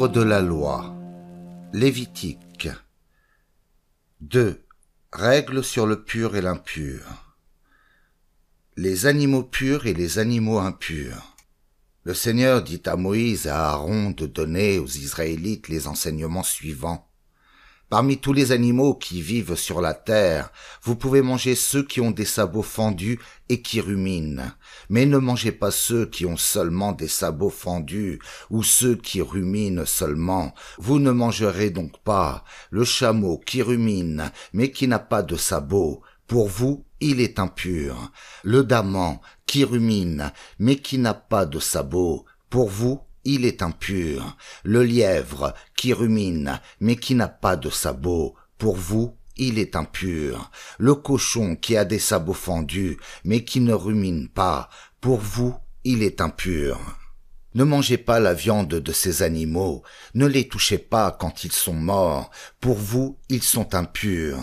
Livre de la loi. Lévitique. 2. Règles sur le pur et l'impur. Les animaux purs et les animaux impurs. Le Seigneur dit à Moïse et à Aaron de donner aux Israélites les enseignements suivants. Parmi tous les animaux qui vivent sur la terre, vous pouvez manger ceux qui ont des sabots fendus et qui ruminent, mais ne mangez pas ceux qui ont seulement des sabots fendus ou ceux qui ruminent seulement. Vous ne mangerez donc pas le chameau qui rumine mais qui n'a pas de sabots. Pour vous, il est impur. Le daman qui rumine mais qui n'a pas de sabots. Pour vous, il est impur. Le lièvre qui rumine, mais qui n'a pas de sabots, pour vous, il est impur. Le cochon qui a des sabots fendus, mais qui ne rumine pas, pour vous, il est impur. Ne mangez pas la viande de ces animaux, ne les touchez pas quand ils sont morts, pour vous, ils sont impurs.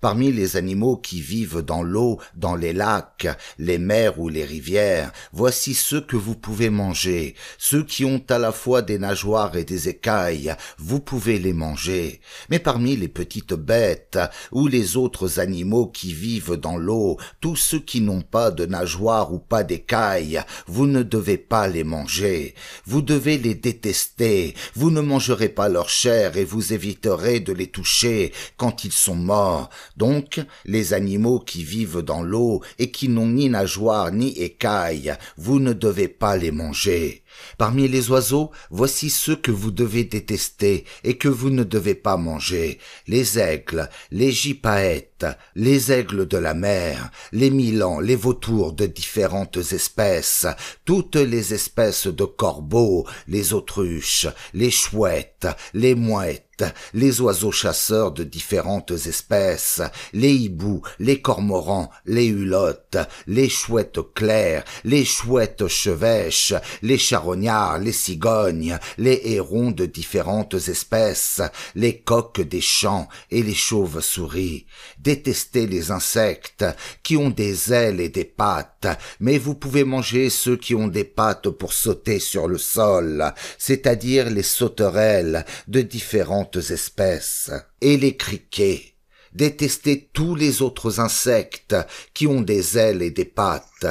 Parmi les animaux qui vivent dans l'eau, dans les lacs, les mers ou les rivières, voici ceux que vous pouvez manger. Ceux qui ont à la fois des nageoires et des écailles, vous pouvez les manger. Mais parmi les petites bêtes ou les autres animaux qui vivent dans l'eau, tous ceux qui n'ont pas de nageoires ou pas d'écailles, vous ne devez pas les manger. Vous devez les détester. Vous ne mangerez pas leur chair et vous éviterez de les toucher quand ils sont morts. Donc, les animaux qui vivent dans l'eau et qui n'ont ni nageoires ni écailles, vous ne devez pas les manger. Parmi les oiseaux, voici ceux que vous devez détester et que vous ne devez pas manger. Les aigles, les gypaètes, les aigles de la mer, les milans, les vautours de différentes espèces, toutes les espèces de corbeaux, les autruches, les chouettes, les mouettes, les oiseaux chasseurs de différentes espèces, les hiboux, les cormorans, les hulottes, les chouettes claires, les chouettes chevêches, les charognards, les cigognes, les hérons de différentes espèces, les coqs des champs et les chauves-souris. Détestez les insectes qui ont des ailes et des pattes, mais vous pouvez manger ceux qui ont des pattes pour sauter sur le sol, c'est-à-dire les sauterelles de différentes espèces, et les criquets. Détestez tous les autres insectes qui ont des ailes et des pattes.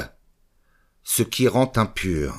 Ce qui rend impur.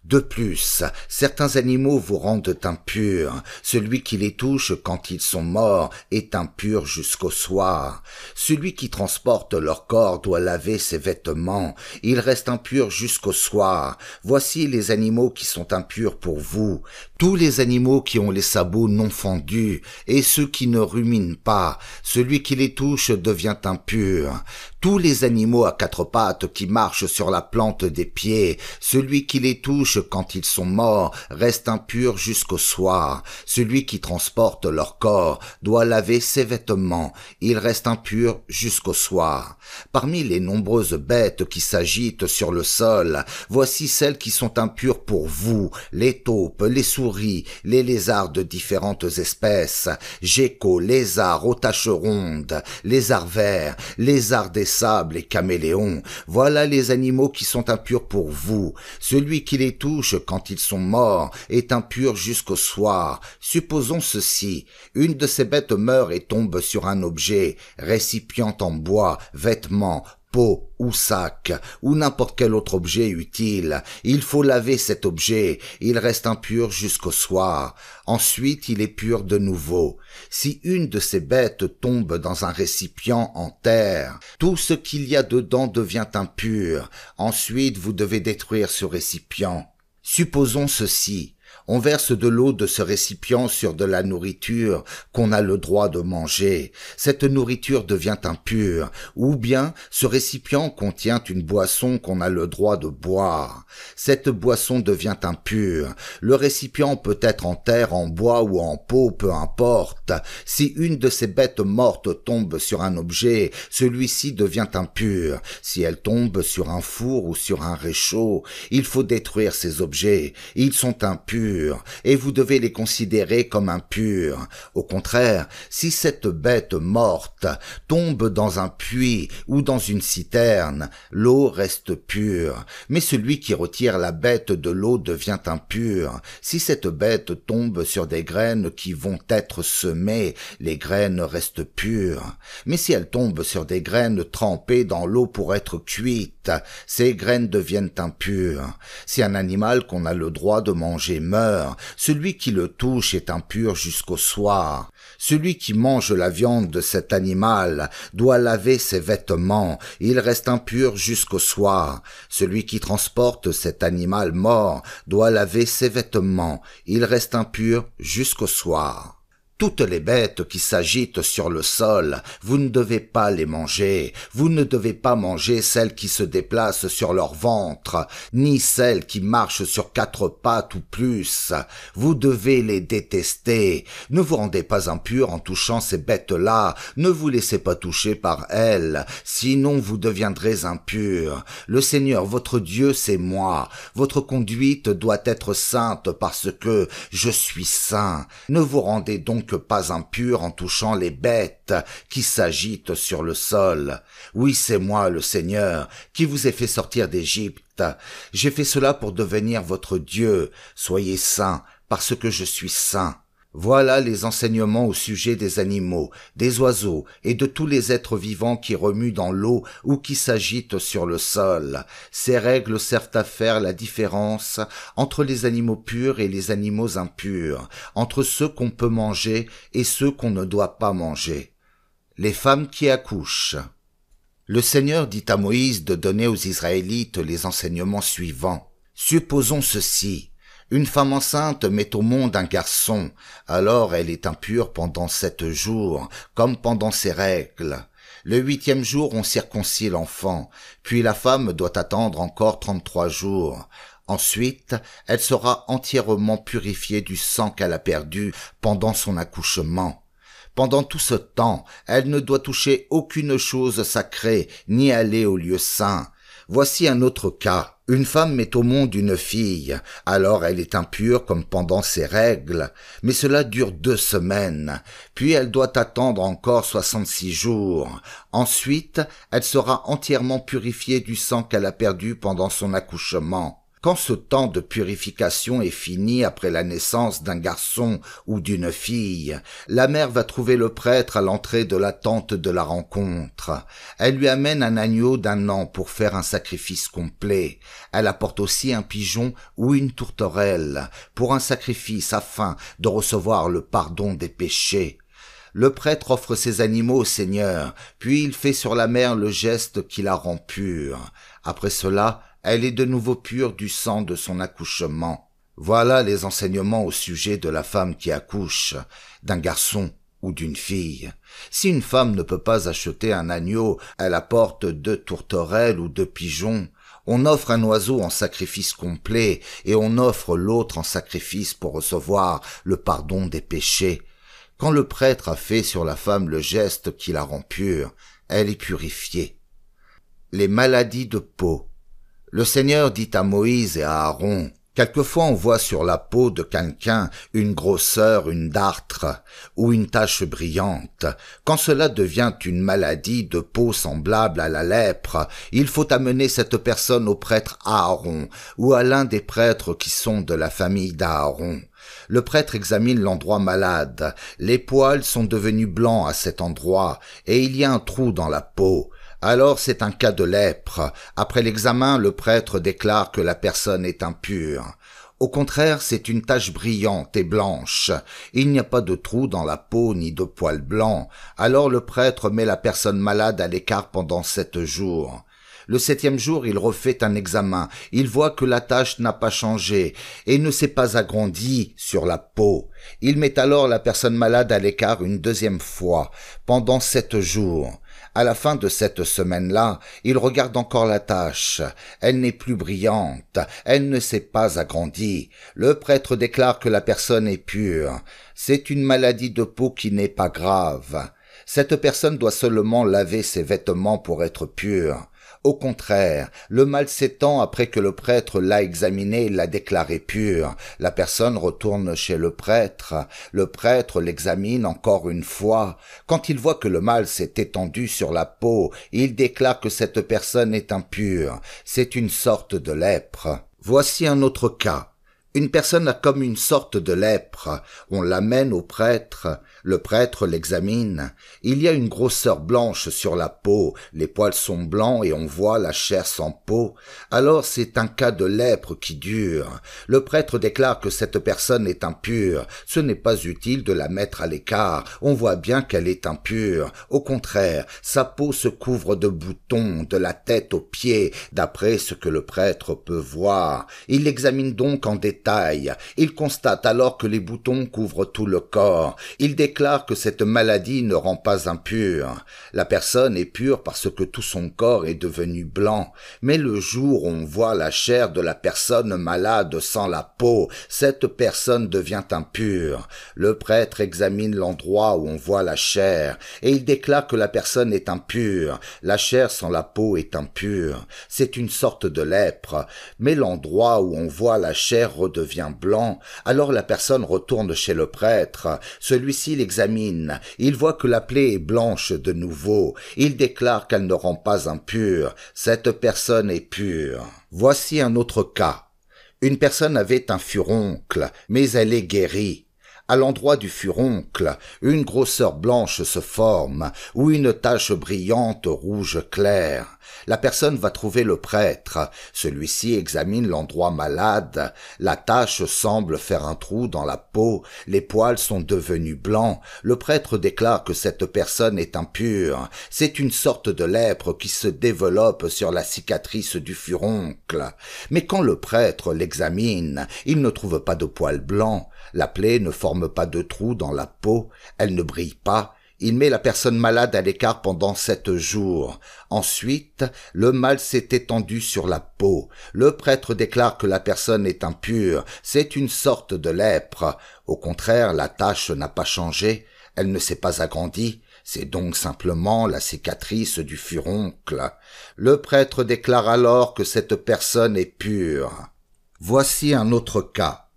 De plus, certains animaux vous rendent impurs. Celui qui les touche quand ils sont morts est impur jusqu'au soir. Celui qui transporte leur corps doit laver ses vêtements. Il reste impur jusqu'au soir. Voici les animaux qui sont impurs pour vous. Tous les animaux qui ont les sabots non fendus et ceux qui ne ruminent pas. Celui qui les touche devient impur. Tous les animaux à quatre pattes qui marchent sur la plante des pieds, celui qui les touche quand ils sont morts reste impur jusqu'au soir. Celui qui transporte leur corps doit laver ses vêtements, il reste impur jusqu'au soir. Parmi les nombreuses bêtes qui s'agitent sur le sol, voici celles qui sont impures pour vous, les taupes, les souris, les lézards de différentes espèces, geckos, lézards aux taches rondes, lézards verts, lézards des sables et caméléons. Voilà les animaux qui sont impurs pour vous. Celui qui les touche quand ils sont morts est impur jusqu'au soir. Supposons ceci. Une de ces bêtes meurt et tombe sur un objet, récipient en bois, vêtements, pot ou sac, ou n'importe quel autre objet utile. Il faut laver cet objet, il reste impur jusqu'au soir. Ensuite, il est pur de nouveau. Si une de ces bêtes tombe dans un récipient en terre, tout ce qu'il y a dedans devient impur. Ensuite, vous devez détruire ce récipient. Supposons ceci. On verse de l'eau de ce récipient sur de la nourriture qu'on a le droit de manger. Cette nourriture devient impure. Ou bien ce récipient contient une boisson qu'on a le droit de boire. Cette boisson devient impure. Le récipient peut être en terre, en bois ou en pot, peu importe. Si une de ces bêtes mortes tombe sur un objet, celui-ci devient impur. Si elle tombe sur un four ou sur un réchaud, il faut détruire ces objets. Ils sont impurs. impurs, et vous devez les considérer comme impurs. Au contraire, si cette bête morte tombe dans un puits ou dans une citerne, l'eau reste pure. Mais celui qui retire la bête de l'eau devient impur. Si cette bête tombe sur des graines qui vont être semées, les graines restent pures. Mais si elle tombe sur des graines trempées dans l'eau pour être cuites, ces graines deviennent impures. Si un animal qu'on a le droit de manger meurt, celui qui le touche est impur jusqu'au soir. Celui qui mange la viande de cet animal doit laver ses vêtements, il reste impur jusqu'au soir. Celui qui transporte cet animal mort doit laver ses vêtements, il reste impur jusqu'au soir. Toutes les bêtes qui s'agitent sur le sol, vous ne devez pas les manger. Vous ne devez pas manger celles qui se déplacent sur leur ventre, ni celles qui marchent sur 4 pattes ou plus. Vous devez les détester. Ne vous rendez pas impurs en touchant ces bêtes-là. Ne vous laissez pas toucher par elles, sinon vous deviendrez impurs. Le Seigneur, votre Dieu, c'est moi. Votre conduite doit être sainte parce que je suis saint. Ne vous rendez donc pas impur en touchant les bêtes qui s'agitent sur le sol. Oui, c'est moi, le Seigneur, qui vous ai fait sortir d'Égypte. J'ai fait cela pour devenir votre Dieu. Soyez saints, parce que je suis saint. Voilà les enseignements au sujet des animaux, des oiseaux et de tous les êtres vivants qui remuent dans l'eau ou qui s'agitent sur le sol. Ces règles servent à faire la différence entre les animaux purs et les animaux impurs, entre ceux qu'on peut manger et ceux qu'on ne doit pas manger. Les femmes qui accouchent. Le Seigneur dit à Moïse de donner aux Israélites les enseignements suivants. Supposons ceci. Une femme enceinte met au monde un garçon, alors elle est impure pendant 7 jours, comme pendant ses règles. Le 8e jour, on circoncit l'enfant, puis la femme doit attendre encore 33 jours. Ensuite, elle sera entièrement purifiée du sang qu'elle a perdu pendant son accouchement. Pendant tout ce temps, elle ne doit toucher aucune chose sacrée, ni aller au lieu saint. Voici un autre cas. Une femme met au monde une fille, alors elle est impure comme pendant ses règles, mais cela dure 2 semaines, puis elle doit attendre encore 66 jours. Ensuite, elle sera entièrement purifiée du sang qu'elle a perdu pendant son accouchement. Quand ce temps de purification est fini après la naissance d'un garçon ou d'une fille, la mère va trouver le prêtre à l'entrée de la tente de la rencontre. Elle lui amène un agneau d'1 an pour faire un sacrifice complet. Elle apporte aussi un pigeon ou une tourterelle pour un sacrifice afin de recevoir le pardon des péchés. Le prêtre offre ces animaux au Seigneur, puis il fait sur la mère le geste qui la rend pure. Après cela, elle est de nouveau pure du sang de son accouchement. Voilà les enseignements au sujet de la femme qui accouche, d'un garçon ou d'une fille. Si une femme ne peut pas acheter un agneau, elle apporte 2 tourterelles ou 2 pigeons. On offre un oiseau en sacrifice complet et on offre l'autre en sacrifice pour recevoir le pardon des péchés. Quand le prêtre a fait sur la femme le geste qui la rend pure, elle est purifiée. Les maladies de peau. Le Seigneur dit à Moïse et à Aaron, « Quelquefois on voit sur la peau de quelqu'un une grosseur, une dartre ou une tache brillante. Quand cela devient une maladie de peau semblable à la lèpre, il faut amener cette personne au prêtre Aaron ou à l'un des prêtres qui sont de la famille d'Aaron. Le prêtre examine l'endroit malade. Les poils sont devenus blancs à cet endroit et il y a un trou dans la peau. Alors c'est un cas de lèpre. Après l'examen, le prêtre déclare que la personne est impure. Au contraire, c'est une tache brillante et blanche. Il n'y a pas de trou dans la peau ni de poils blancs. Alors le prêtre met la personne malade à l'écart pendant 7 jours. Le 7e jour, il refait un examen. Il voit que la tache n'a pas changé et ne s'est pas agrandie sur la peau. Il met alors la personne malade à l'écart une 2e fois, pendant 7 jours. À la fin de cette semaine-là, il regarde encore la tache. Elle n'est plus brillante, elle ne s'est pas agrandie. Le prêtre déclare que la personne est pure. C'est une maladie de peau qui n'est pas grave. Cette personne doit seulement laver ses vêtements pour être pure. Au contraire, le mal s'étend après que le prêtre l'a examiné et l'a déclaré pur. La personne retourne chez le prêtre l'examine encore une fois. Quand il voit que le mal s'est étendu sur la peau, il déclare que cette personne est impure. C'est une sorte de lèpre. Voici un autre cas. Une personne a comme une sorte de lèpre. On l'amène au prêtre. Le prêtre l'examine. Il y a une grosseur blanche sur la peau. Les poils sont blancs et on voit la chair sans peau. Alors c'est un cas de lèpre qui dure. Le prêtre déclare que cette personne est impure. Ce n'est pas utile de la mettre à l'écart. On voit bien qu'elle est impure. Au contraire, sa peau se couvre de boutons, de la tête aux pieds, d'après ce que le prêtre peut voir. Il l'examine donc en détail. Il constate alors que les boutons couvrent tout le corps. Il déclare que cette maladie ne rend pas impure. La personne est pure parce que tout son corps est devenu blanc. Mais le jour où on voit la chair de la personne malade sans la peau, cette personne devient impure. Le prêtre examine l'endroit où on voit la chair et il déclare que la personne est impure. La chair sans la peau est impure. C'est une sorte de lèpre. Mais l'endroit où on voit la chair devient blanc, alors la personne retourne chez le prêtre. Celui-ci l'examine. Il voit que la plaie est blanche de nouveau. Il déclare qu'elle ne rend pas impure. Cette personne est pure. Voici un autre cas. Une personne avait un furoncle, mais elle est guérie. À l'endroit du furoncle, une grosseur blanche se forme, ou une tache brillante rouge clair. La personne va trouver le prêtre. Celui-ci examine l'endroit malade. La tache semble faire un trou dans la peau. Les poils sont devenus blancs. Le prêtre déclare que cette personne est impure. C'est une sorte de lèpre qui se développe sur la cicatrice du furoncle. Mais quand le prêtre l'examine, il ne trouve pas de poils blancs. La plaie ne forme pas de trou dans la peau. Elle ne brille pas. Il met la personne malade à l'écart pendant 7 jours. Ensuite, le mal s'est étendu sur la peau. Le prêtre déclare que la personne est impure. C'est une sorte de lèpre. Au contraire, la tache n'a pas changé. Elle ne s'est pas agrandie. C'est donc simplement la cicatrice du furoncle. Le prêtre déclare alors que cette personne est pure. Voici un autre cas.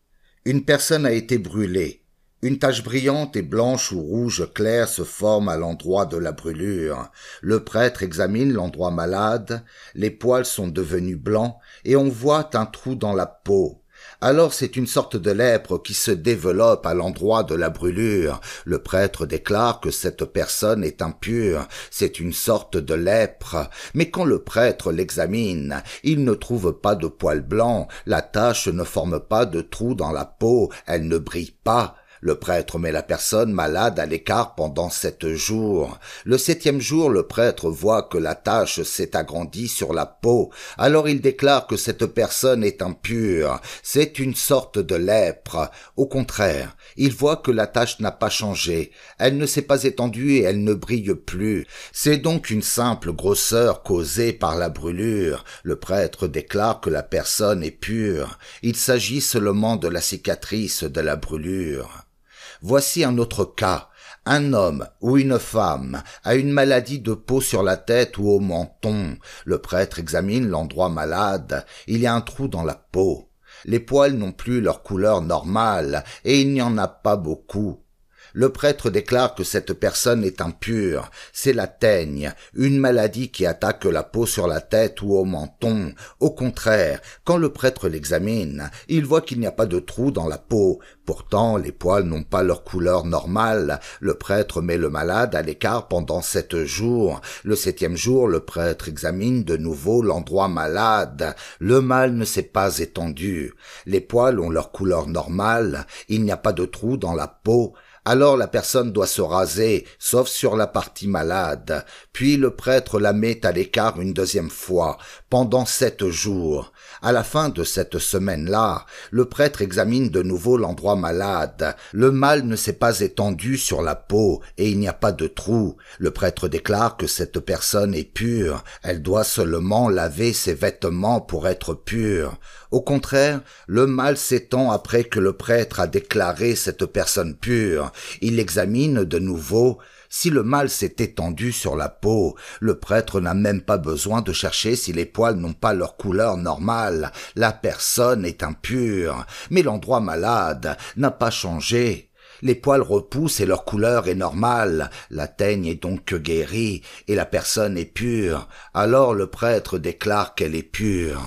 Une personne a été brûlée. Une tache brillante et blanche ou rouge clair se forme à l'endroit de la brûlure. Le prêtre examine l'endroit malade, les poils sont devenus blancs et on voit un trou dans la peau. Alors c'est une sorte de lèpre qui se développe à l'endroit de la brûlure. Le prêtre déclare que cette personne est impure. C'est une sorte de lèpre. Mais quand le prêtre l'examine, il ne trouve pas de poils blancs. La tache ne forme pas de trou dans la peau. Elle ne brille pas. Le prêtre met la personne malade à l'écart pendant 7 jours. Le 7e jour, le prêtre voit que la tache s'est agrandie sur la peau. Alors il déclare que cette personne est impure. C'est une sorte de lèpre. Au contraire, il voit que la tache n'a pas changé. Elle ne s'est pas étendue et elle ne brille plus. C'est donc une simple grosseur causée par la brûlure. Le prêtre déclare que la personne est pure. Il s'agit seulement de la cicatrice de la brûlure. Voici un autre cas. Un homme ou une femme a une maladie de peau sur la tête ou au menton. Le prêtre examine l'endroit malade. Il y a un trou dans la peau. Les poils n'ont plus leur couleur normale et il n'y en a pas beaucoup. Le prêtre déclare que cette personne est impure. C'est la teigne, une maladie qui attaque la peau sur la tête ou au menton. Au contraire, quand le prêtre l'examine, il voit qu'il n'y a pas de trou dans la peau. Pourtant, les poils n'ont pas leur couleur normale. Le prêtre met le malade à l'écart pendant 7 jours. Le 7e jour, le prêtre examine de nouveau l'endroit malade. Le mal ne s'est pas étendu. Les poils ont leur couleur normale. Il n'y a pas de trou dans la peau. Alors la personne doit se raser, sauf sur la partie malade. Puis le prêtre la met à l'écart une 2e fois, pendant 7 jours. À la fin de cette semaine-là, le prêtre examine de nouveau l'endroit malade. Le mal ne s'est pas étendu sur la peau et il n'y a pas de trou. Le prêtre déclare que cette personne est pure. Elle doit seulement laver ses vêtements pour être pure. Au contraire, le mal s'étend après que le prêtre a déclaré cette personne pure. Il l'examine de nouveau. Si le mal s'est étendu sur la peau, le prêtre n'a même pas besoin de chercher si les poils n'ont pas leur couleur normale. La personne est impure, mais l'endroit malade n'a pas changé. Les poils repoussent et leur couleur est normale. La teigne est donc guérie et la personne est pure. Alors le prêtre déclare qu'elle est pure.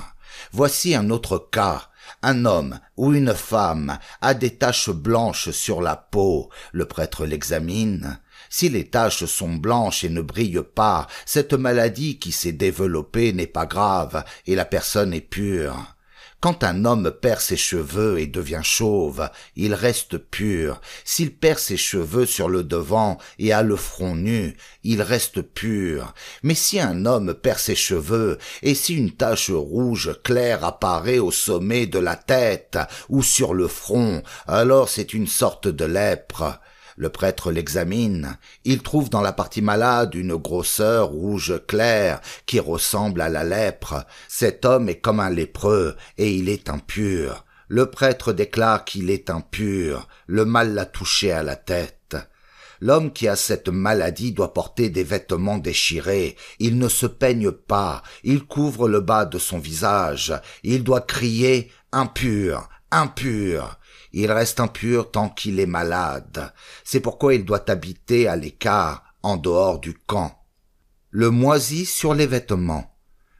Voici un autre cas. Un homme ou une femme a des taches blanches sur la peau. Le prêtre l'examine. Si les taches sont blanches et ne brillent pas, cette maladie qui s'est développée n'est pas grave et la personne est pure. Quand un homme perd ses cheveux et devient chauve, il reste pur. S'il perd ses cheveux sur le devant et a le front nu, il reste pur. Mais si un homme perd ses cheveux et si une tache rouge claire apparaît au sommet de la tête ou sur le front, alors c'est une sorte de lèpre. Le prêtre l'examine. Il trouve dans la partie malade une grosseur rouge claire qui ressemble à la lèpre. Cet homme est comme un lépreux et il est impur. Le prêtre déclare qu'il est impur. Le mal l'a touché à la tête. L'homme qui a cette maladie doit porter des vêtements déchirés. Il ne se peigne pas. Il couvre le bas de son visage. Il doit crier « impur, impur ». Il reste impur tant qu'il est malade. C'est pourquoi il doit habiter à l'écart, en dehors du camp. Le moisi sur les vêtements.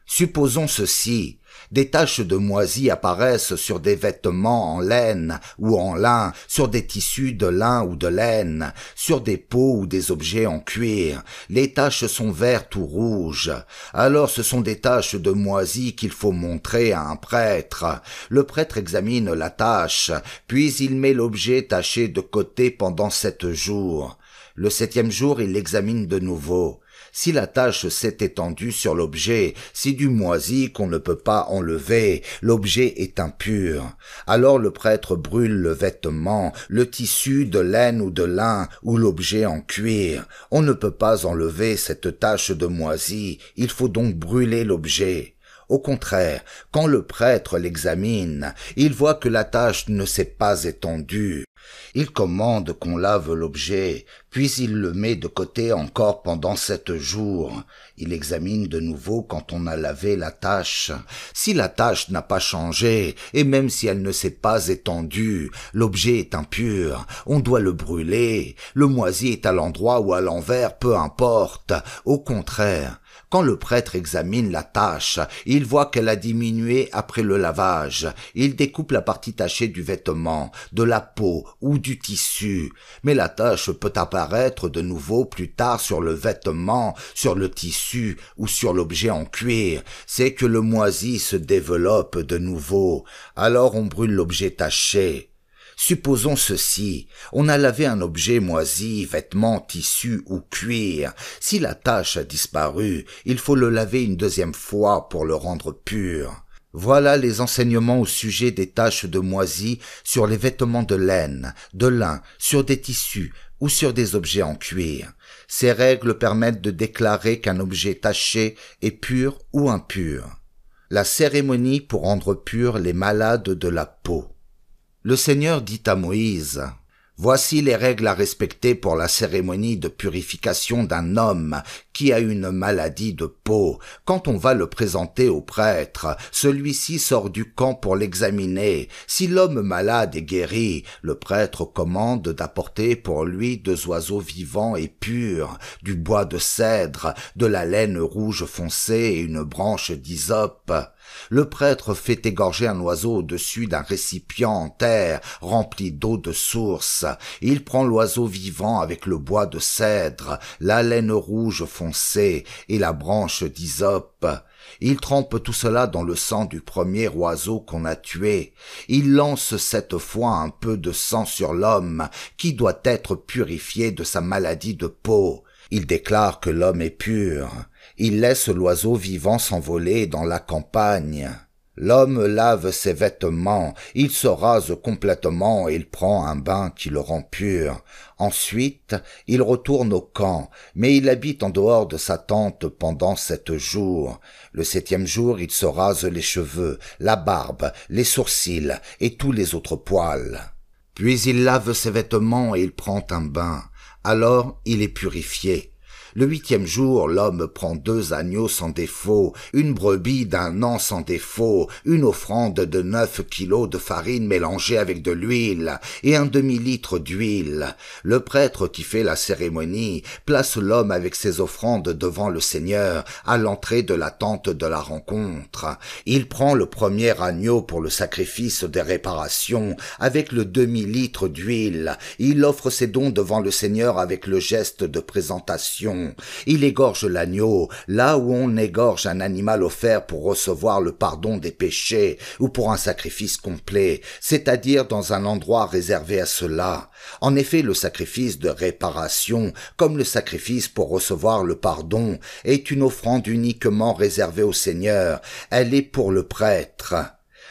Supposons ceci. Des taches de moisi apparaissent sur des vêtements en laine ou en lin, sur des tissus de lin ou de laine, sur des peaux ou des objets en cuir. Les taches sont vertes ou rouges. Alors ce sont des taches de moisi qu'il faut montrer à un prêtre. Le prêtre examine la tache, puis il met l'objet taché de côté pendant 7 jours. Le 7e jour, il l'examine de nouveau. Si la tache s'est étendue sur l'objet, si du moisi qu'on ne peut pas enlever, l'objet est impur. Alors le prêtre brûle le vêtement, le tissu de laine ou de lin, ou l'objet en cuir. On ne peut pas enlever cette tache de moisi, il faut donc brûler l'objet. Au contraire, quand le prêtre l'examine, il voit que la tache ne s'est pas étendue. Il commande qu'on lave l'objet, puis il le met de côté encore pendant 7 jours. Il examine de nouveau quand on a lavé la tache. Si la tache n'a pas changé, et même si elle ne s'est pas étendue, l'objet est impur, on doit le brûler. Le moisi est à l'endroit ou à l'envers, peu importe. Au contraire, quand le prêtre examine la tache, il voit qu'elle a diminué après le lavage. Il découpe la partie tachée du vêtement, de la peau ou du tissu. Mais la tache peut apparaître de nouveau plus tard sur le vêtement, sur le tissu ou sur l'objet en cuir. C'est que le moisi se développe de nouveau. Alors on brûle l'objet taché. Supposons ceci, on a lavé un objet moisi, vêtement, tissu ou cuir. Si la tache a disparu, il faut le laver une 2e fois pour le rendre pur. Voilà les enseignements au sujet des taches de moisi sur les vêtements de laine, de lin, sur des tissus ou sur des objets en cuir. Ces règles permettent de déclarer qu'un objet taché est pur ou impur. La cérémonie pour rendre purs les malades de la peau. Le Seigneur dit à Moïse, « Voici les règles à respecter pour la cérémonie de purification d'un homme qui a une maladie de peau. Quand on va le présenter au prêtre, celui-ci sort du camp pour l'examiner. Si l'homme malade est guéri, le prêtre commande d'apporter pour lui 2 oiseaux vivants et purs, du bois de cèdre, de la laine rouge foncée et une branche d'hysope. Le prêtre fait égorger un oiseau au-dessus d'un récipient en terre rempli d'eau de source. Il prend l'oiseau vivant avec le bois de cèdre, la laine rouge foncée et la branche d'hysope. Il trempe tout cela dans le sang du premier oiseau qu'on a tué. Il lance 7 fois un peu de sang sur l'homme qui doit être purifié de sa maladie de peau. Il déclare que l'homme est pur. Il laisse l'oiseau vivant s'envoler dans la campagne. L'homme lave ses vêtements, il se rase complètement et il prend un bain qui le rend pur. Ensuite, il retourne au camp, mais il habite en dehors de sa tente pendant 7 jours. Le 7e jour, il se rase les cheveux, la barbe, les sourcils et tous les autres poils. Puis il lave ses vêtements et il prend un bain. Alors il est purifié. Le 8e jour, l'homme prend 2 agneaux sans défaut, une brebis d'1 an sans défaut, une offrande de 9 kilos de farine mélangée avec de l'huile et un demi-litre d'huile. Le prêtre qui fait la cérémonie place l'homme avec ses offrandes devant le Seigneur à l'entrée de la tente de la rencontre. Il prend le premier agneau pour le sacrifice des réparations avec le demi-litre d'huile. Il offre ses dons devant le Seigneur avec le geste de présentation. Il égorge l'agneau, là où on égorge un animal offert pour recevoir le pardon des péchés ou pour un sacrifice complet, c'est-à-dire dans un endroit réservé à cela. En effet, le sacrifice de réparation, comme le sacrifice pour recevoir le pardon, est une offrande uniquement réservée au Seigneur. Elle est pour le prêtre.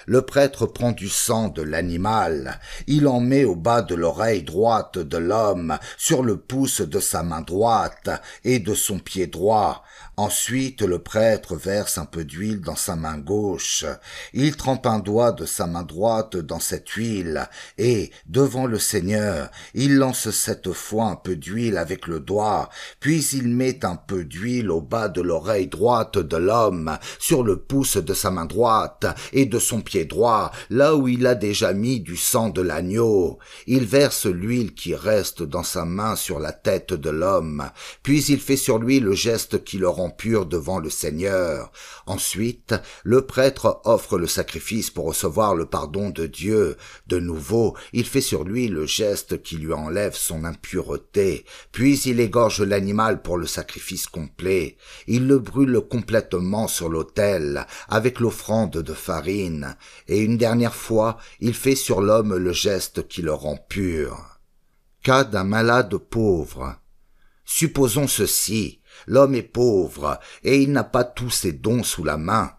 Le prêtre prend du sang de l'animal, il en met au bas de l'oreille droite de l'homme, sur le pouce de sa main droite et de son pied droit. Ensuite, le prêtre verse un peu d'huile dans sa main gauche. Il trempe un doigt de sa main droite dans cette huile et, devant le Seigneur, il lance 7 fois un peu d'huile avec le doigt, puis il met un peu d'huile au bas de l'oreille droite de l'homme, sur le pouce de sa main droite et de son pied droit, là où il a déjà mis du sang de l'agneau. Il verse l'huile qui reste dans sa main sur la tête de l'homme, puis il fait sur lui le geste qui le rend pur devant le Seigneur. Ensuite, le prêtre offre le sacrifice pour recevoir le pardon de Dieu. De nouveau, il fait sur lui le geste qui lui enlève son impureté. Puis il égorge l'animal pour le sacrifice complet. Il le brûle complètement sur l'autel, avec l'offrande de farine. Et une dernière fois, il fait sur l'homme le geste qui le rend pur. Cas d'un malade pauvre. Supposons ceci. L'homme est pauvre, et il n'a pas tous ses dons sous la main.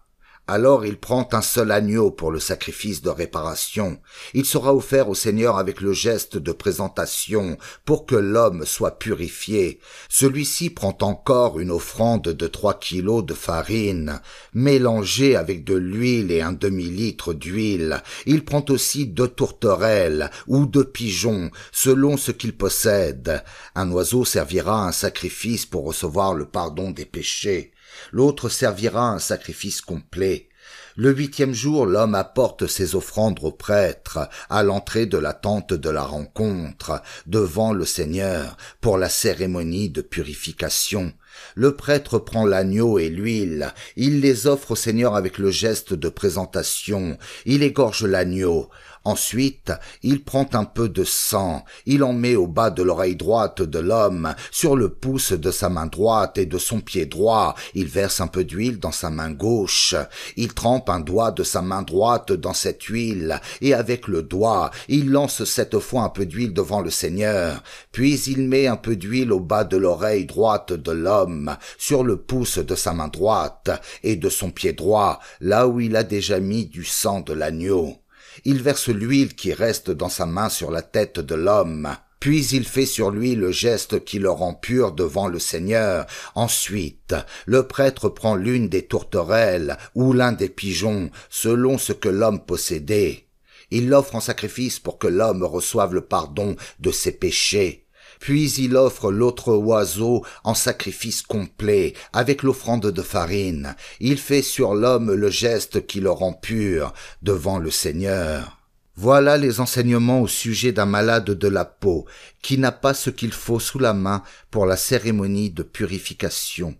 Alors il prend un seul agneau pour le sacrifice de réparation. Il sera offert au Seigneur avec le geste de présentation pour que l'homme soit purifié. Celui-ci prend encore une offrande de 3 kilos de farine, mélangée avec de l'huile et un demi-litre d'huile. Il prend aussi 2 tourterelles ou 2 pigeons, selon ce qu'il possède. Un oiseau servira un sacrifice pour recevoir le pardon des péchés. L'autre servira un sacrifice complet. Le 8e jour, l'homme apporte ses offrandes au prêtre, à l'entrée de la tente de la rencontre, devant le Seigneur, pour la cérémonie de purification. Le prêtre prend l'agneau et l'huile, il les offre au Seigneur avec le geste de présentation, il égorge l'agneau. Ensuite, il prend un peu de sang, il en met au bas de l'oreille droite de l'homme, sur le pouce de sa main droite et de son pied droit, il verse un peu d'huile dans sa main gauche, il trempe un doigt de sa main droite dans cette huile, et avec le doigt, il lance 7 fois un peu d'huile devant le Seigneur, puis il met un peu d'huile au bas de l'oreille droite de l'homme, sur le pouce de sa main droite et de son pied droit, là où il a déjà mis du sang de l'agneau. Il verse l'huile qui reste dans sa main sur la tête de l'homme. Puis il fait sur lui le geste qui le rend pur devant le Seigneur. Ensuite, le prêtre prend l'une des tourterelles ou l'un des pigeons, selon ce que l'homme possédait. Il l'offre en sacrifice pour que l'homme reçoive le pardon de ses péchés. Puis il offre l'autre oiseau en sacrifice complet, avec l'offrande de farine. Il fait sur l'homme le geste qui le rend pur devant le Seigneur. Voilà les enseignements au sujet d'un malade de la peau, qui n'a pas ce qu'il faut sous la main pour la cérémonie de purification.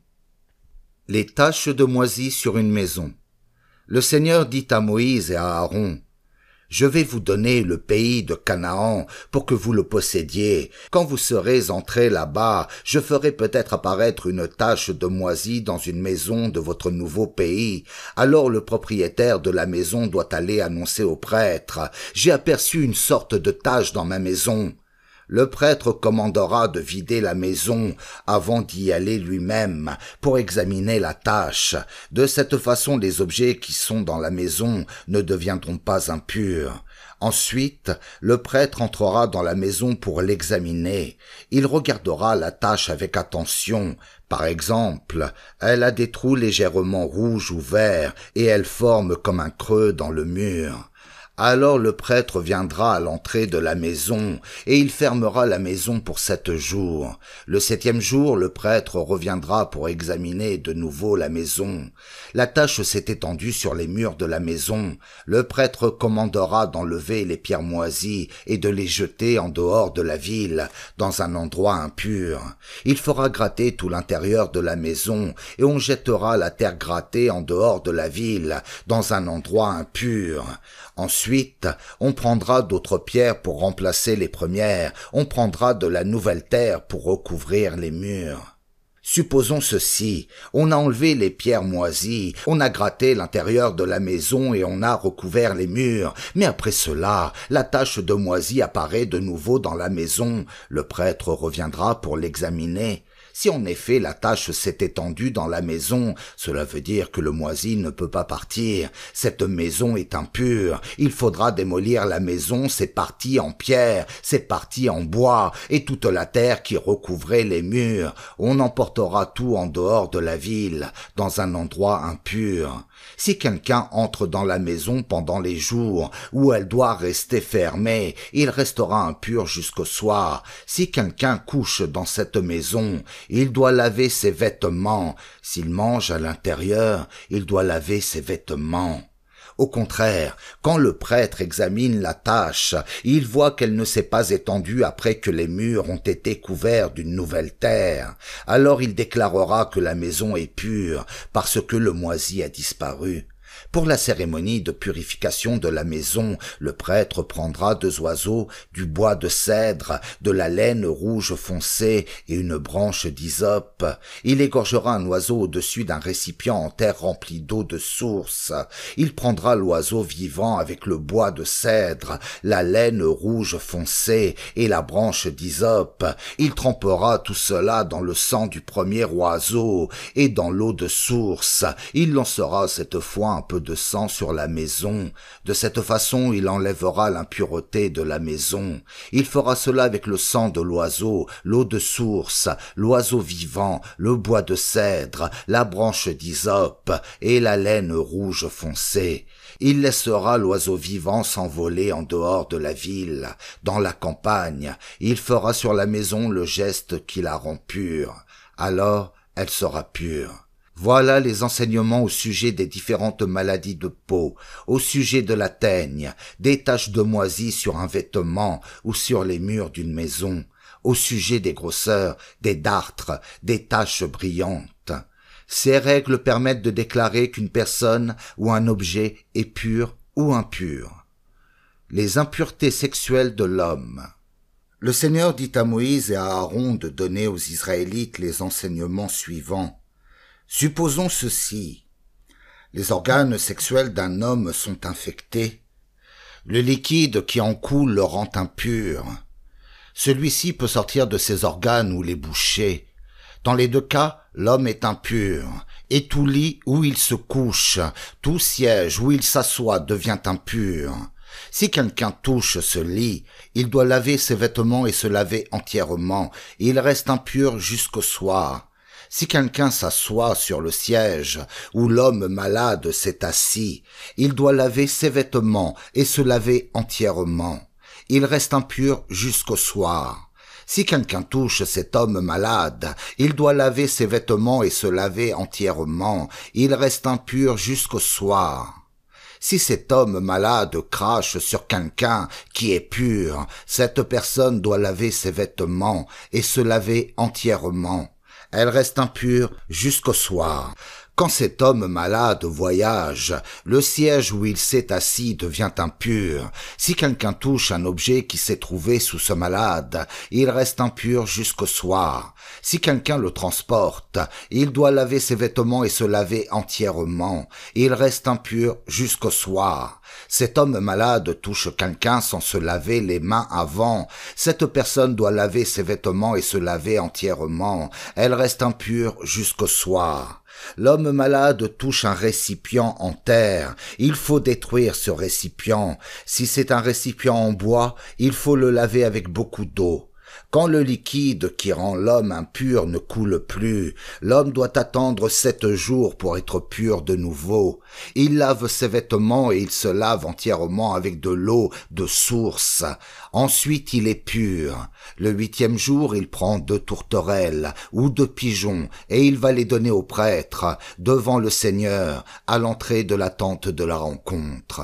Les taches de moisie sur une maison. Le Seigneur dit à Moïse et à Aaron: Je vais vous donner le pays de Canaan pour que vous le possédiez. Quand vous serez entrés là-bas, je ferai peut-être apparaître une tache de moisie dans une maison de votre nouveau pays. Alors le propriétaire de la maison doit aller annoncer au prêtre: J'ai aperçu une sorte de tache dans ma maison. Le prêtre commandera de vider la maison avant d'y aller lui-même pour examiner la tache. De cette façon, les objets qui sont dans la maison ne deviendront pas impurs. Ensuite, le prêtre entrera dans la maison pour l'examiner. Il regardera la tache avec attention. Par exemple, elle a des trous légèrement rouges ou verts et elle forme comme un creux dans le mur. Alors le prêtre viendra à l'entrée de la maison, et il fermera la maison pour 7 jours. Le 7e jour, le prêtre reviendra pour examiner de nouveau la maison. La tache s'est étendue sur les murs de la maison. Le prêtre commandera d'enlever les pierres moisies et de les jeter en dehors de la ville, dans un endroit impur. Il fera gratter tout l'intérieur de la maison, et on jettera la terre grattée en dehors de la ville, dans un endroit impur. Ensuite, on prendra d'autres pierres pour remplacer les premières, on prendra de la nouvelle terre pour recouvrir les murs. Supposons ceci, on a enlevé les pierres moisies, on a gratté l'intérieur de la maison et on a recouvert les murs, mais après cela, la tache de moisi apparaît de nouveau dans la maison, le prêtre reviendra pour l'examiner. Si en effet la tache s'est étendue dans la maison, cela veut dire que le moisi ne peut pas partir. Cette maison est impure. Il faudra démolir la maison, ses parties en pierre, ses parties en bois, et toute la terre qui recouvrait les murs. On emportera tout en dehors de la ville, dans un endroit impur. Si quelqu'un entre dans la maison pendant les jours où elle doit rester fermée, il restera impur jusqu'au soir. Si quelqu'un couche dans cette maison, il doit laver ses vêtements. S'il mange à l'intérieur, il doit laver ses vêtements. Au contraire, quand le prêtre examine la tache, il voit qu'elle ne s'est pas étendue après que les murs ont été couverts d'une nouvelle terre. Alors il déclarera que la maison est pure, parce que le moisi a disparu. Pour la cérémonie de purification de la maison, le prêtre prendra 2 oiseaux, du bois de cèdre, de la laine rouge foncée et une branche d'hysope. Il égorgera un oiseau au-dessus d'un récipient en terre rempli d'eau de source. Il prendra l'oiseau vivant avec le bois de cèdre, la laine rouge foncée et la branche d'hysope. Il trempera tout cela dans le sang du premier oiseau et dans l'eau de source. Il lancera cette fois un peu de sang sur la maison. De cette façon, il enlèvera l'impureté de la maison. Il fera cela avec le sang de l'oiseau, l'eau de source, l'oiseau vivant, le bois de cèdre, la branche d'hysope et la laine rouge foncée. Il laissera l'oiseau vivant s'envoler en dehors de la ville, dans la campagne. Il fera sur la maison le geste qui la rend pure. Alors, elle sera pure. Voilà les enseignements au sujet des différentes maladies de peau, au sujet de la teigne, des taches de moisi sur un vêtement ou sur les murs d'une maison, au sujet des grosseurs, des dartres, des taches brillantes. Ces règles permettent de déclarer qu'une personne ou un objet est pur ou impur. Les impuretés sexuelles de l'homme. Le Seigneur dit à Moïse et à Aaron de donner aux Israélites les enseignements suivants. Supposons ceci. Les organes sexuels d'un homme sont infectés. Le liquide qui en coule le rend impur. Celui-ci peut sortir de ses organes ou les boucher. Dans les 2 cas, l'homme est impur. Et tout lit où il se couche, tout siège où il s'assoit devient impur. Si quelqu'un touche ce lit, il doit laver ses vêtements et se laver entièrement. Il reste impur jusqu'au soir. Si quelqu'un s'assoit sur le siège où l'homme malade s'est assis, il doit laver ses vêtements et se laver entièrement. Il reste impur jusqu'au soir. Si quelqu'un touche cet homme malade, il doit laver ses vêtements et se laver entièrement. Il reste impur jusqu'au soir. Si cet homme malade crache sur quelqu'un qui est pur, cette personne doit laver ses vêtements et se laver entièrement. Elle reste impure jusqu'au soir. Quand cet homme malade voyage, le siège où il s'est assis devient impur. Si quelqu'un touche un objet qui s'est trouvé sous ce malade, il reste impur jusqu'au soir. Si quelqu'un le transporte, il doit laver ses vêtements et se laver entièrement. Il reste impur jusqu'au soir. Cet homme malade touche quelqu'un sans se laver les mains avant. Cette personne doit laver ses vêtements et se laver entièrement. Elle reste impure jusqu'au soir. L'homme malade touche un récipient en terre. Il faut détruire ce récipient. Si c'est un récipient en bois, il faut le laver avec beaucoup d'eau. Quand le liquide qui rend l'homme impur ne coule plus, l'homme doit attendre 7 jours pour être pur de nouveau. Il lave ses vêtements et il se lave entièrement avec de l'eau de source. Ensuite, il est pur. Le 8e jour, il prend 2 tourterelles ou 2 pigeons et il va les donner au prêtre devant le Seigneur à l'entrée de la tente de la rencontre.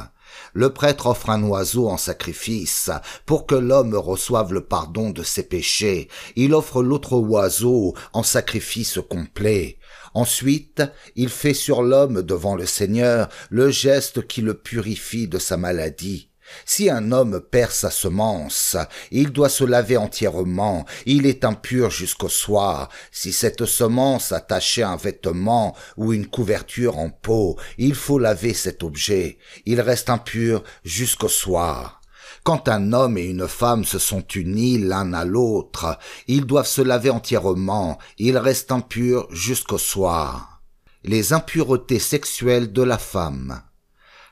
Le prêtre offre un oiseau en sacrifice pour que l'homme reçoive le pardon de ses péchés. Il offre l'autre oiseau en sacrifice complet. Ensuite, il fait sur l'homme devant le Seigneur le geste qui le purifie de sa maladie. Si un homme perd sa semence, il doit se laver entièrement, il est impur jusqu'au soir. Si cette semence a taché un vêtement ou une couverture en peau, il faut laver cet objet, il reste impur jusqu'au soir. Quand un homme et une femme se sont unis l'un à l'autre, ils doivent se laver entièrement, ils restent impurs jusqu'au soir. Les impuretés sexuelles de la femme.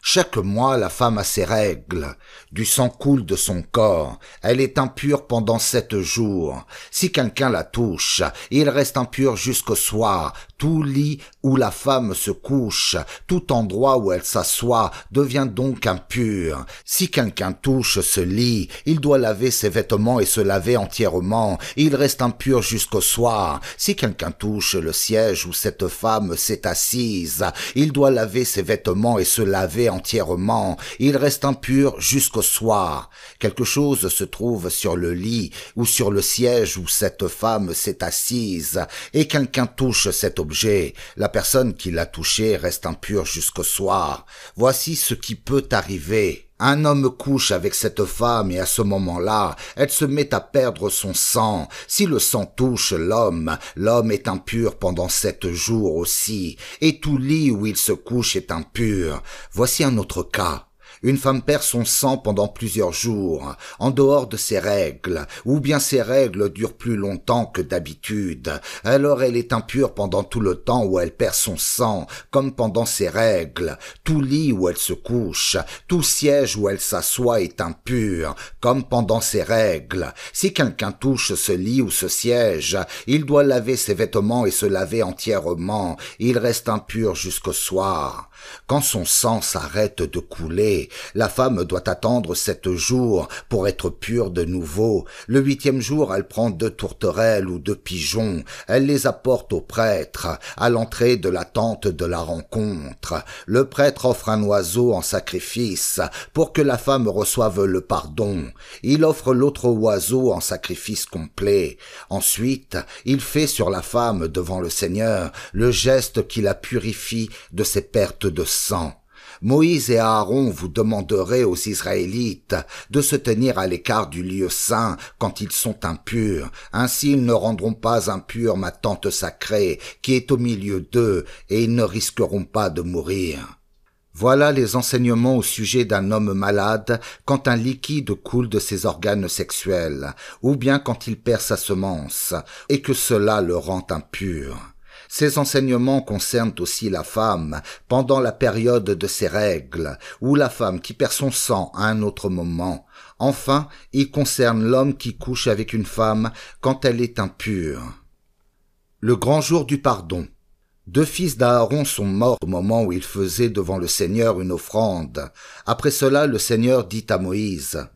Chaque mois, la femme a ses règles. Du sang coule de son corps. Elle est impure pendant 7 jours. Si quelqu'un la touche, il reste impur jusqu'au soir. Tout lit où la femme se couche, tout endroit où elle s'assoit devient donc impur. Si quelqu'un touche ce lit, il doit laver ses vêtements et se laver entièrement. Il reste impur jusqu'au soir. Si quelqu'un touche le siège où cette femme s'est assise, il doit laver ses vêtements et se laver entièrement. Il reste impur jusqu'au soir. Quelque chose se trouve sur le lit ou sur le siège où cette femme s'est assise et quelqu'un touche cet objet. La personne qui l'a touché reste impure jusqu'au soir. Voici ce qui peut arriver. Un homme couche avec cette femme et à ce moment-là, elle se met à perdre son sang. Si le sang touche l'homme, l'homme est impur pendant 7 jours aussi, et tout lit où il se couche est impur. Voici un autre cas. Une femme perd son sang pendant plusieurs jours, en dehors de ses règles, ou bien ses règles durent plus longtemps que d'habitude. Alors elle est impure pendant tout le temps où elle perd son sang, comme pendant ses règles. Tout lit où elle se couche, tout siège où elle s'assoit est impur, comme pendant ses règles. Si quelqu'un touche ce lit ou ce siège, il doit laver ses vêtements et se laver entièrement. Il reste impur jusqu'au soir. Quand son sang s'arrête de couler, la femme doit attendre 7 jours pour être pure de nouveau. Le 8e jour, elle prend 2 tourterelles ou 2 pigeons. Elle les apporte au prêtre, à l'entrée de la tente de la rencontre. Le prêtre offre un oiseau en sacrifice pour que la femme reçoive le pardon. Il offre l'autre oiseau en sacrifice complet. Ensuite, il fait sur la femme devant le Seigneur le geste qui la purifie de ses pertes de sang. Moïse et Aaron vous demanderaient aux Israélites de se tenir à l'écart du lieu saint quand ils sont impurs. Ainsi ils ne rendront pas impure ma tente sacrée qui est au milieu d'eux et ils ne risqueront pas de mourir. Voilà les enseignements au sujet d'un homme malade quand un liquide coule de ses organes sexuels, ou bien quand il perd sa semence, et que cela le rend impur. Ces enseignements concernent aussi la femme pendant la période de ses règles, ou la femme qui perd son sang à un autre moment. Enfin, ils concernent l'homme qui couche avec une femme quand elle est impure. Le grand jour du pardon. 2 fils d'Aaron sont morts au moment où ils faisaient devant le Seigneur une offrande. Après cela, le Seigneur dit à Moïse: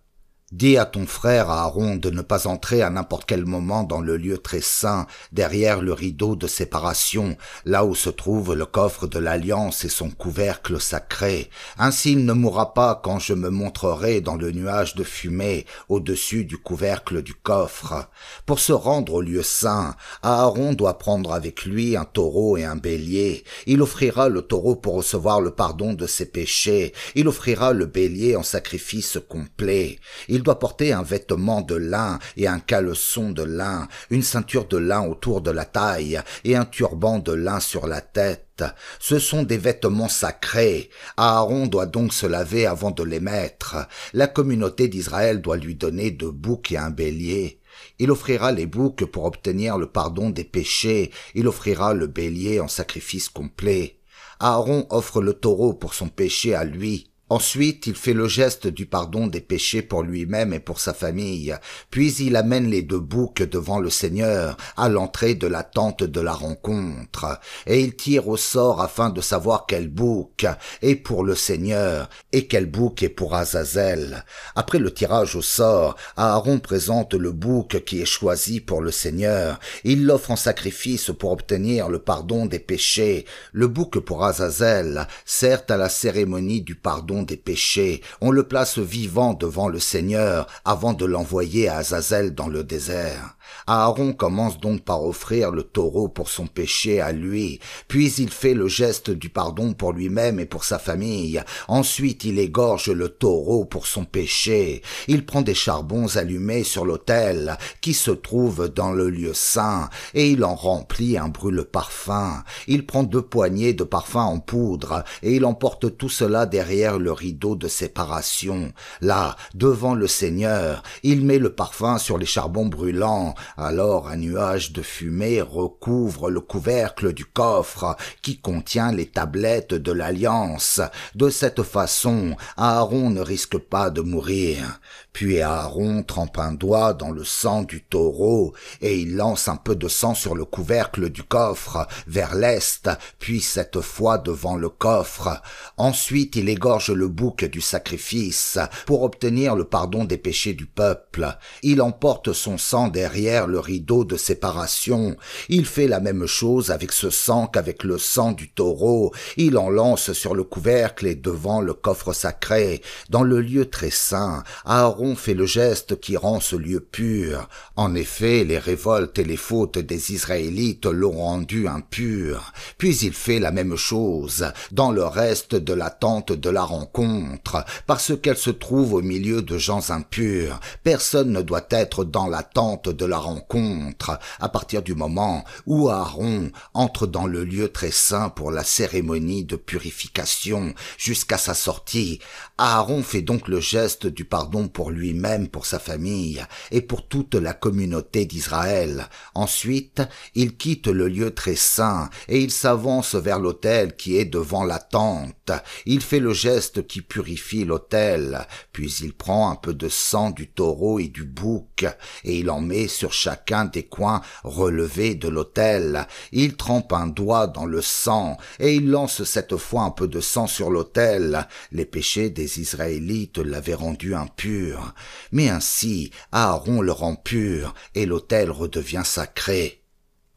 dis à ton frère Aaron de ne pas entrer à n'importe quel moment dans le lieu très saint, derrière le rideau de séparation, là où se trouve le coffre de l'Alliance et son couvercle sacré. Ainsi il ne mourra pas quand je me montrerai dans le nuage de fumée au-dessus du couvercle du coffre. Pour se rendre au lieu saint, Aaron doit prendre avec lui un taureau et un bélier. Il offrira le taureau pour recevoir le pardon de ses péchés. Il offrira le bélier en sacrifice complet. Il doit porter un vêtement de lin et un caleçon de lin, une ceinture de lin autour de la taille et un turban de lin sur la tête. Ce sont des vêtements sacrés. Aaron doit donc se laver avant de les mettre. La communauté d'Israël doit lui donner 2 boucs et un bélier. Il offrira les boucs pour obtenir le pardon des péchés. Il offrira le bélier en sacrifice complet. Aaron offre le taureau pour son péché à lui. Ensuite, il fait le geste du pardon des péchés pour lui-même et pour sa famille, puis il amène les 2 boucs devant le Seigneur, à l'entrée de la tente de la rencontre, et il tire au sort afin de savoir quel bouc est pour le Seigneur et quel bouc est pour Azazel. Après le tirage au sort, Aaron présente le bouc qui est choisi pour le Seigneur. Il l'offre en sacrifice pour obtenir le pardon des péchés. Le bouc pour Azazel sert à la cérémonie du pardon des péchés. On le place vivant devant le Seigneur avant de l'envoyer à Azazel dans le désert. Aaron commence donc par offrir le taureau pour son péché à lui, puis il fait le geste du pardon pour lui-même et pour sa famille. Ensuite, il égorge le taureau pour son péché. Il prend des charbons allumés sur l'autel qui se trouve dans le lieu saint et il en remplit un brûle-parfum. Il prend 2 poignées de parfum en poudre et il emporte tout cela derrière le rideau de séparation. Là, devant le Seigneur, il met le parfum sur les charbons brûlants. Alors un nuage de fumée recouvre le couvercle du coffre qui contient les tablettes de l'Alliance. De cette façon, Aaron ne risque pas de mourir. Puis Aaron trempe un doigt dans le sang du taureau et il lance un peu de sang sur le couvercle du coffre vers l'est, puis cette fois devant le coffre. Ensuite, il égorge le bouc du sacrifice pour obtenir le pardon des péchés du peuple. Il emporte son sang derrière le rideau de séparation. Il fait la même chose avec ce sang qu'avec le sang du taureau. Il en lance sur le couvercle et devant le coffre sacré. Dans le lieu très saint, Aaron fait le geste qui rend ce lieu pur. En effet, les révoltes et les fautes des Israélites l'ont rendu impur. Puis il fait la même chose dans le reste de la tente de la rencontre, parce qu'elle se trouve au milieu de gens impurs. Personne ne doit être dans la tente de la rencontre à partir du moment où Aaron entre dans le lieu très saint pour la cérémonie de purification jusqu'à sa sortie. Aaron fait donc le geste du pardon pour lui-même, pour sa famille et pour toute la communauté d'Israël. Ensuite, il quitte le lieu très saint et il s'avance vers l'autel qui est devant la tente. Il fait le geste qui purifie l'autel, puis il prend un peu de sang du taureau et du bouc et il en met sur chacun des coins relevés de l'autel. Il trempe un doigt dans le sang et il lance cette fois un peu de sang sur l'autel. Les péchés des Israélites l'avaient rendu impur, mais ainsi Aaron le rend pur et l'autel redevient sacré.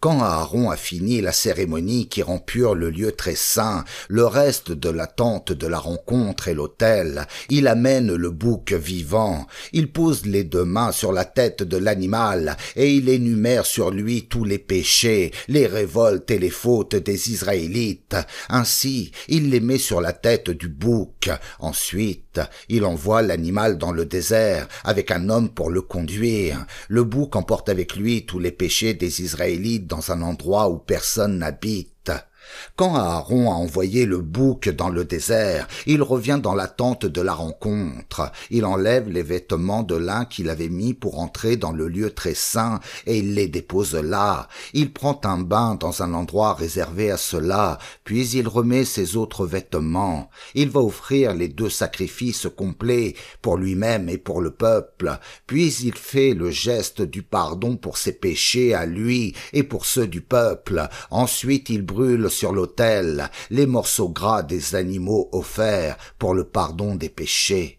Quand Aaron a fini la cérémonie qui rend pur le lieu très saint, le reste de la tente de la rencontre et l'autel, il amène le bouc vivant, il pose les 2 mains sur la tête de l'animal et il énumère sur lui tous les péchés, les révoltes et les fautes des Israélites. Ainsi, il les met sur la tête du bouc. Ensuite, il envoie l'animal dans le désert avec un homme pour le conduire. Le bouc emporte avec lui tous les péchés des Israélites dans un endroit où personne n'habite. Quand Aaron a envoyé le bouc dans le désert, il revient dans la tente de la rencontre. Il enlève les vêtements de lin qu'il avait mis pour entrer dans le lieu très saint et il les dépose là. Il prend un bain dans un endroit réservé à cela, puis il remet ses autres vêtements. Il va offrir les 2 sacrifices complets pour lui-même et pour le peuple. Puis il fait le geste du pardon pour ses péchés à lui et pour ceux du peuple. Ensuite, il brûle sur l'autel les morceaux gras des animaux offerts pour le pardon des péchés.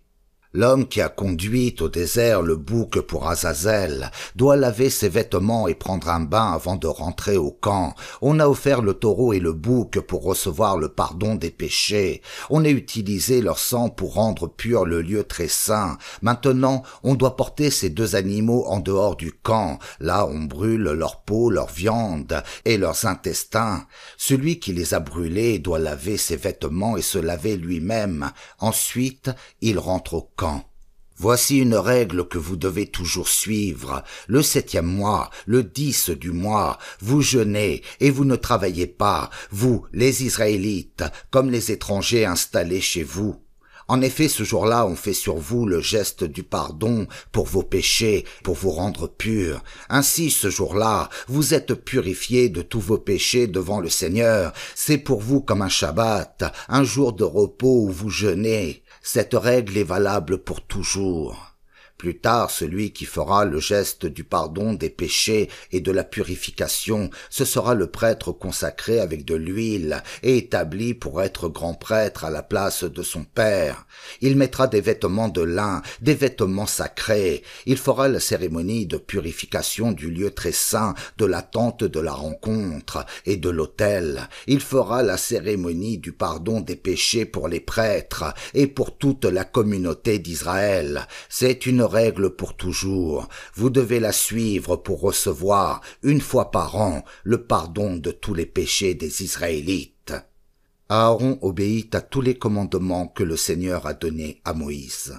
L'homme qui a conduit au désert le bouc pour Azazel doit laver ses vêtements et prendre un bain avant de rentrer au camp. On a offert le taureau et le bouc pour recevoir le pardon des péchés. On a utilisé leur sang pour rendre pur le lieu très saint. Maintenant, on doit porter ces 2 animaux en dehors du camp. Là, on brûle leur peau, leur viande et leurs intestins. Celui qui les a brûlés doit laver ses vêtements et se laver lui-même. Ensuite, il rentre au camp. Voici une règle que vous devez toujours suivre. Le 7e mois, le 10 du mois, vous jeûnez et vous ne travaillez pas, vous, les Israélites, comme les étrangers installés chez vous. En effet, ce jour-là, on fait sur vous le geste du pardon pour vos péchés, pour vous rendre purs. Ainsi, ce jour-là, vous êtes purifiés de tous vos péchés devant le Seigneur. C'est pour vous comme un Shabbat, un jour de repos où vous jeûnez. Cette règle est valable pour toujours. Plus tard, celui qui fera le geste du pardon des péchés et de la purification, ce sera le prêtre consacré avec de l'huile et établi pour être grand prêtre à la place de son père. Il mettra des vêtements de lin, des vêtements sacrés. Il fera la cérémonie de purification du lieu très saint, de la tente de la rencontre et de l'autel. Il fera la cérémonie du pardon des péchés pour les prêtres et pour toute la communauté d'Israël. C'est une règle pour toujours. Vous devez la suivre pour recevoir, une fois par an, le pardon de tous les péchés des Israélites. Aaron obéit à tous les commandements que le Seigneur a donnés à Moïse.